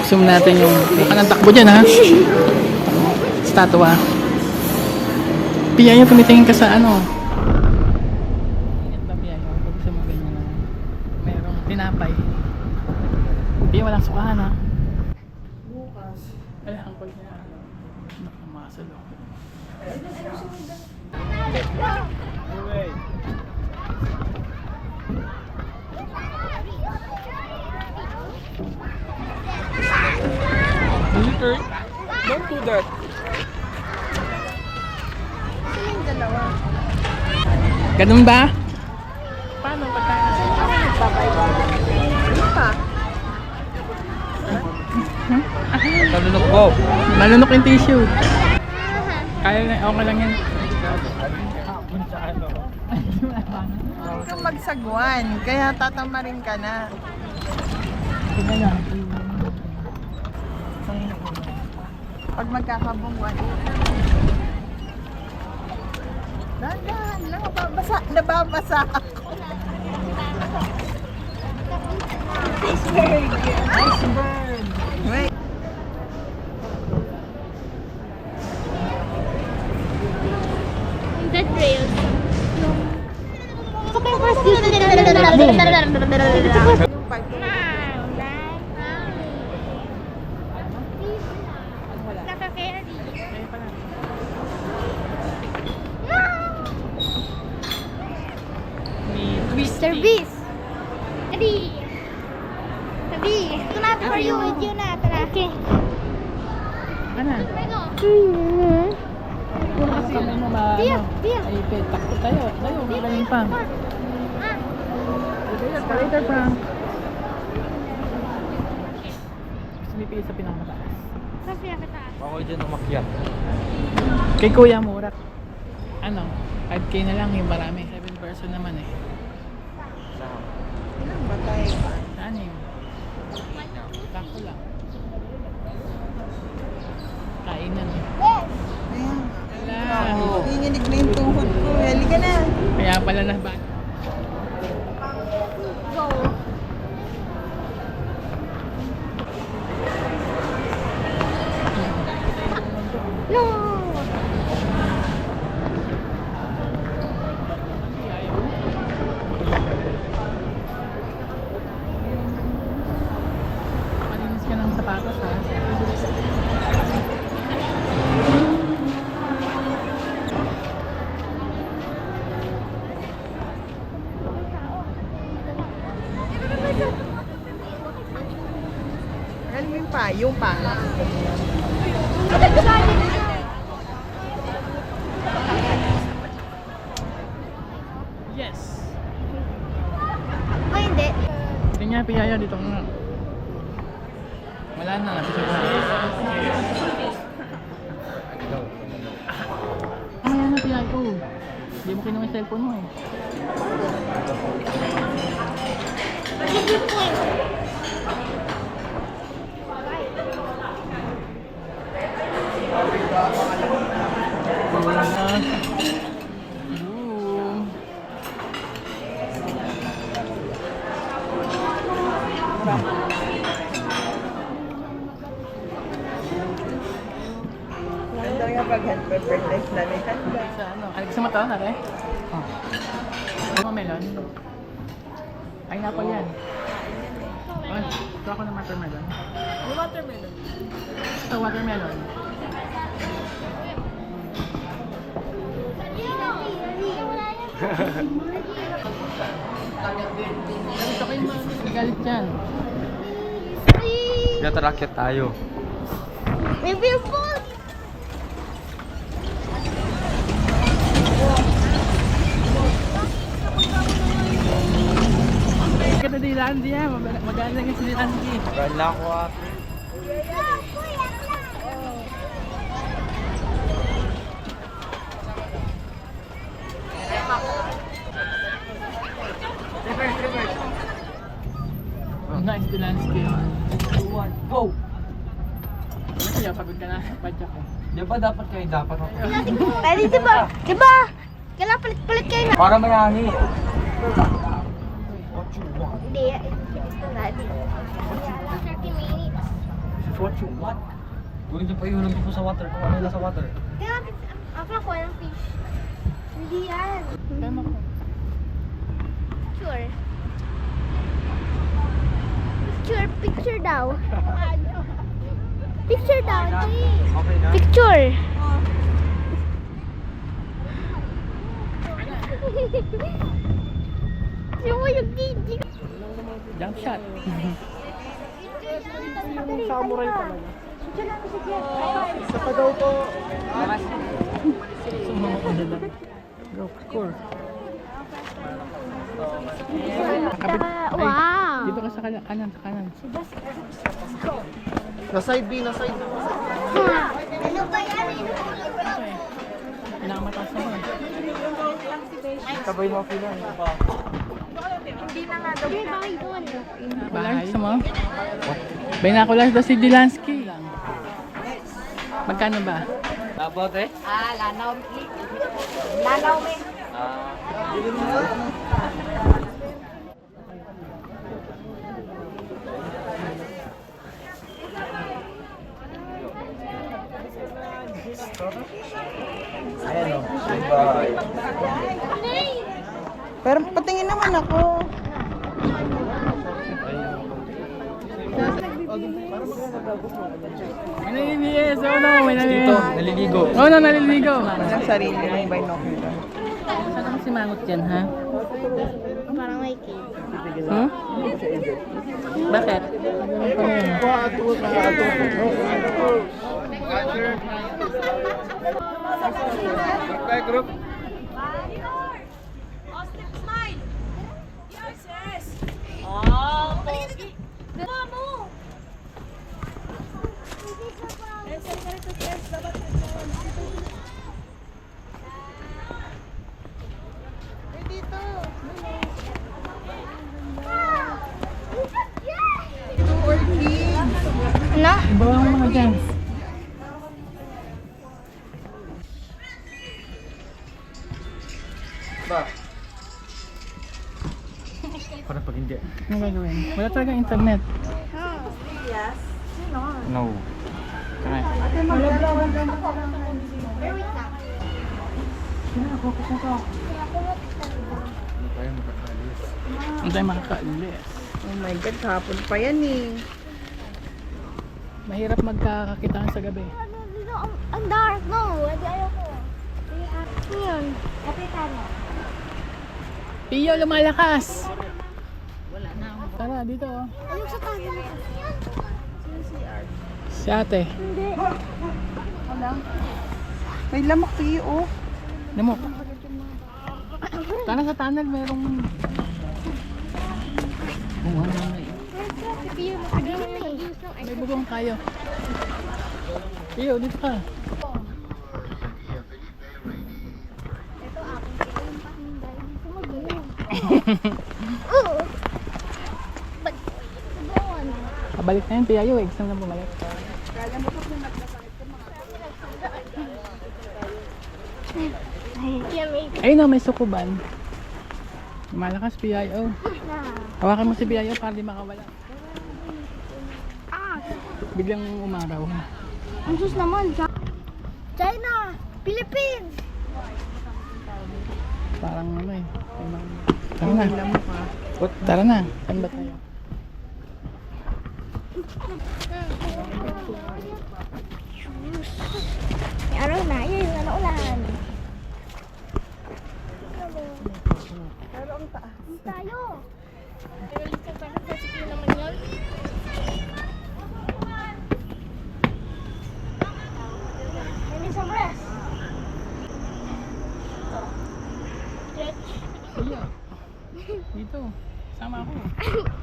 zoom natin yung anong takbo dyan ha. Statua. Pia yung tumitingin ka sa ano. Ingat ba Pia yung pag gusto mo ganyan na merong tinapay. Pia walang sukahan ha. Bukas. Ay, hangkol niya. Nakamasalo. Later. Don't do that. Sino yung dalawa? Ganun ba? Paano pagka... Ano pa? Talunok ko. Malunok yung tissue. Kaya na, okay lang yan. Hindi ka magsagwan, kaya tatamarin ka na. Sige na. Pag magkakabungwan. Dahan-dahan lang, nababasa ako. Iceberg! Wait. That rails. Ito kayo first dito. Yung part ko. Naka-carry. Mr. Beast. Adi. Adi. Ito natin for you. Video na. Tara. Okay. Ano? Puro kasi kami mo ma... Tia, ano, tia. Ay, takot tayo. Tayo, magaling pa. Ah. Escalator pa. Sumipili sa pinakamataas. Sabi ako taas. Ako dyan umakyat. Kay Kuya Murat. Ano? 5K na lang yung marami. 7 person naman eh. Ilang ba tayo? Saan yun? Tako lang. Kainan eh. Ayan. Wala. Nanginginig na yung tuhod ko. Halika na. Kaya pala na ba? Go. No. Malinis ka ng sapatos ha. Alam mo yung payong pa. Yes! O hindi. Tingnan piyaya dito nga. Wala na. Picture na. Mamaya na piyaya ko. Hindi mo kinuha yung cellphone mo eh. Wala na. Boom. Ganda nga pag hand-perfect na may handa. Sa ano? Ay, gusto mo ito, nare? Oh. Ano melon? Ay, napal yan. Ay, ito ako ng watermelon. Yung watermelon. Ito, watermelon. Ito kayo mga nagalit yan. Yatarakyat tayo. Review food. Ganda di Landy yan. Maganda nga si Landy. Gala ko ate. Nice the landscape. One, go! Kaya pagod ka na. Padyak eh. Di ba dapat kayo dapat ako? Pwede diba? Diba? Kailangan palit-palit kayo na. Para mayani. Hindi. Ito na. 30 minutes. what you want? Kunin niyo pa yung hulog po sa water kung ano yung nasa water. Kaya ako ako ng fish. Hindi yan. Tama ko. Picture. Picture daw. Picture daw. Okay na? Picture. Yung yung gigi. Jump shot. Samurai talaga. Isa pa daw po. Go, score. Wow. Dito ka sa kanan, sa kanan. Na side B, na side B. Ano ba yan? Pinakamataas naman. Kabay mo ako lang. Hindi bakit doon? Bahay sa mo? Binoculars daw si Delansky. Magkano ba? About eh? Lanaw me. Ayan o. Bye. Pero patingin naman ako. May nalilinis. Oh no, may nalilinis. Dito, naliligo. Oh no, naliligo. Ang sarili ng binocular. Saan ako si Mangot yan, ha? Parang may cake. Hmm? Bakit? Bye group. Ano? Bawa mo mga dyan. Ba? Para pag hindi. Ano gagawin? Wala talaga internet. No. Kaya. Kaya makakalis. Hindi tayo makakaalis. Oh my God, hapon pa yan eh. Mahirap magkakakitaan sa gabi. Ano dito? Ang dark, no? Hindi ayoko. Ano yun? Kapitano. Pio, lumalakas! Tara, dito oh. Ayok sa tayo. Si ate. Hindi. May lamok Pio, oh. Namo. Tara sa tunnel, merong... Oh, ano na yun? May bugong tayo. Pio, dito ka. Pabalik na yun, Piayo. Exam na bumalik. Ayun o, may sukuban. Malakas, Piayo. Hawakan mo si Piayo para di makawala. Biglang umaraw. Ang sus naman. China! Philippines! Parang ano eh. Tara na. Tara na. Saan ba tayo? Araw na, yun yung naulan. Pero ang taas. Tayo! May some rest. Stretch. Iya. Dito. Sama ako.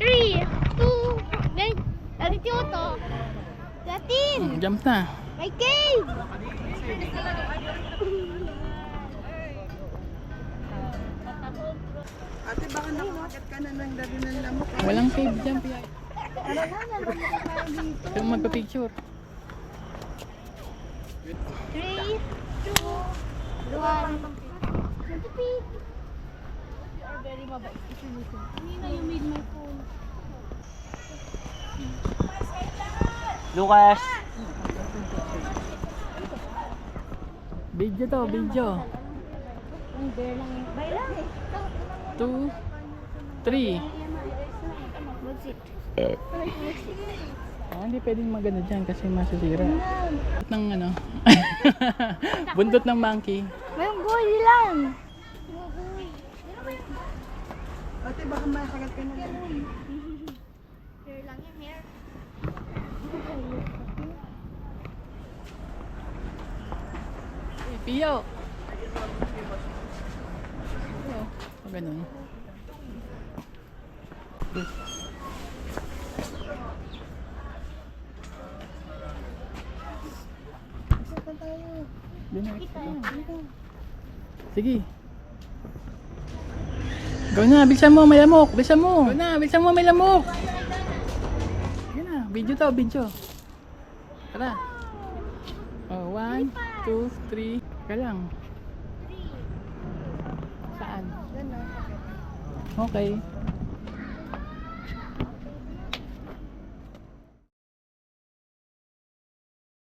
3, 2, then, dito to. Latin! Jump na. May cave! Ate, baka nakakit ka na ng dali ng lamok. Walang cave dyan, Piayo. Ito magpa-picture. 3, 2, 1. Nagpipit. You are very mabait if you listen. Nina, you made my phone. Lucas! Video to, video. 2, 3. Hindi pwedeng maganda dyan kasi masisira. Bundot ng ano. Bundot ng monkey. May goy lang. Ate, baka makagat ka na yan. Hair lang yung hair. Hey, Pio! O, ganun. Sige. Go na, bilisan mo, may lamok. Bilisan mo. Go na, bilisan mo, may lamok. Sige na, video to, video. Tara. Oh, 1, 2, 3. Teka lang. Saan? Okay.